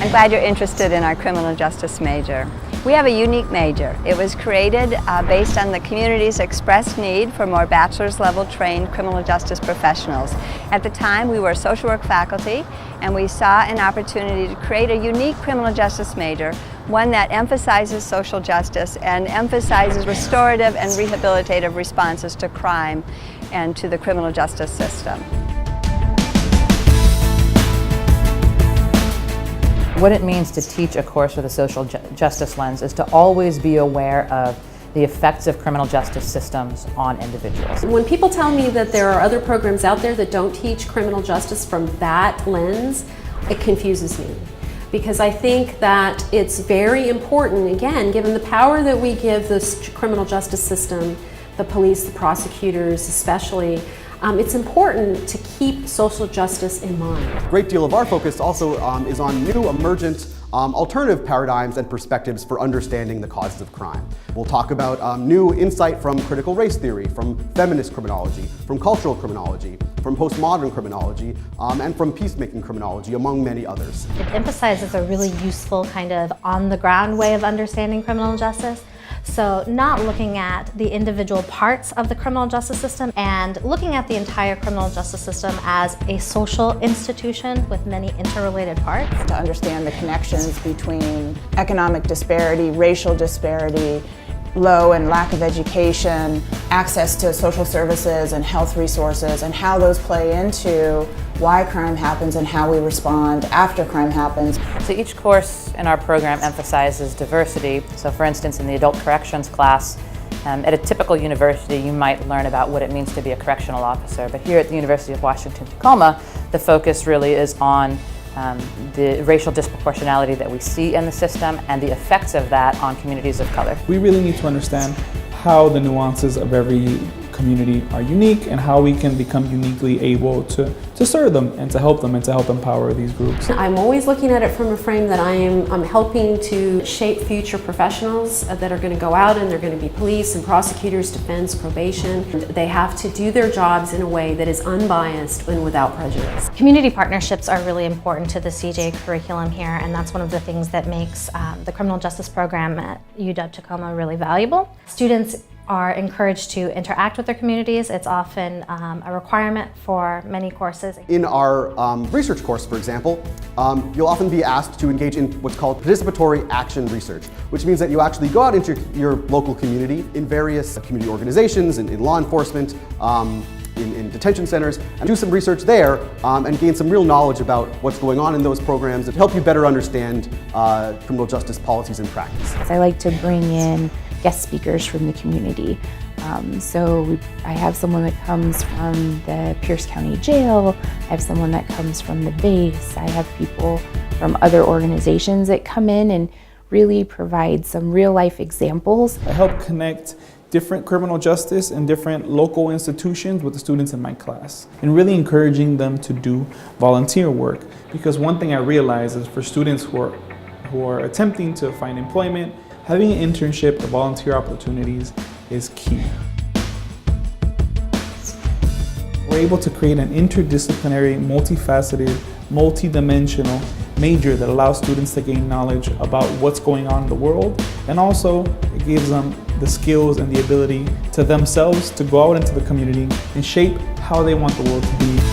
I'm glad you're interested in our criminal justice major. We have a unique major. It was created based on the community's expressed need for more bachelor's level trained criminal justice professionals. At the time, we were social work faculty, and we saw an opportunity to create a unique criminal justice major, one that emphasizes social justice and emphasizes restorative and rehabilitative responses to crime and to the criminal justice system. What it means to teach a course with a social justice lens is to always be aware of the effects of criminal justice systems on individuals. When people tell me that there are other programs out there that don't teach criminal justice from that lens, it confuses me. Because I think that it's very important, again, given the power that we give this criminal justice system, the police, the prosecutors especially, it's important to keep social justice in mind. A great deal of our focus also is on new emergent alternative paradigms and perspectives for understanding the causes of crime. We'll talk about new insight from critical race theory, from feminist criminology, from cultural criminology, from postmodern criminology, and from peacemaking criminology, among many others. It emphasizes a really useful kind of on-the-ground way of understanding criminal justice. So not looking at the individual parts of the criminal justice system and looking at the entire criminal justice system as a social institution with many interrelated parts. To understand the connections between economic disparity, racial disparity, low and lack of education, access to social services and health resources, and how those play into why crime happens and how we respond after crime happens. So each course in our program emphasizes diversity. So for instance, in the adult corrections class, at a typical university, you might learn about what it means to be a correctional officer. But here at the University of Washington, Tacoma, the focus really is on the racial disproportionality that we see in the system and the effects of that on communities of color. We really need to understand how the nuances of every community are unique and how we can become uniquely able to serve them and to help them and to help empower these groups. I'm always looking at it from a frame that I'm helping to shape future professionals that are going to go out and they're going to be police and prosecutors, defense, probation. They have to do their jobs in a way that is unbiased and without prejudice. Community partnerships are really important to the CJ curriculum here, and that's one of the things that makes the criminal justice program at UW-Tacoma really valuable. Students are encouraged to interact with their communities. It's often a requirement for many courses. In our research course, for example, you'll often be asked to engage in what's called participatory action research, which means that you actually go out into your local community in various community organizations, in law enforcement, in detention centers, and do some research there and gain some real knowledge about what's going on in those programs to help you better understand criminal justice policies and practice. I like to bring in guest speakers from the community. I have someone that comes from the Pierce County Jail, I have someone that comes from the base, I have people from other organizations that come in and really provide some real life examples. I help connect different criminal justice and different local institutions with the students in my class and really encouraging them to do volunteer work, because one thing I realize is for students who are attempting to find employment, having an internship or volunteer opportunities is key. We're able to create an interdisciplinary, multifaceted, multidimensional major that allows students to gain knowledge about what's going on in the world, and also it gives them the skills and the ability to themselves to go out into the community and shape how they want the world to be.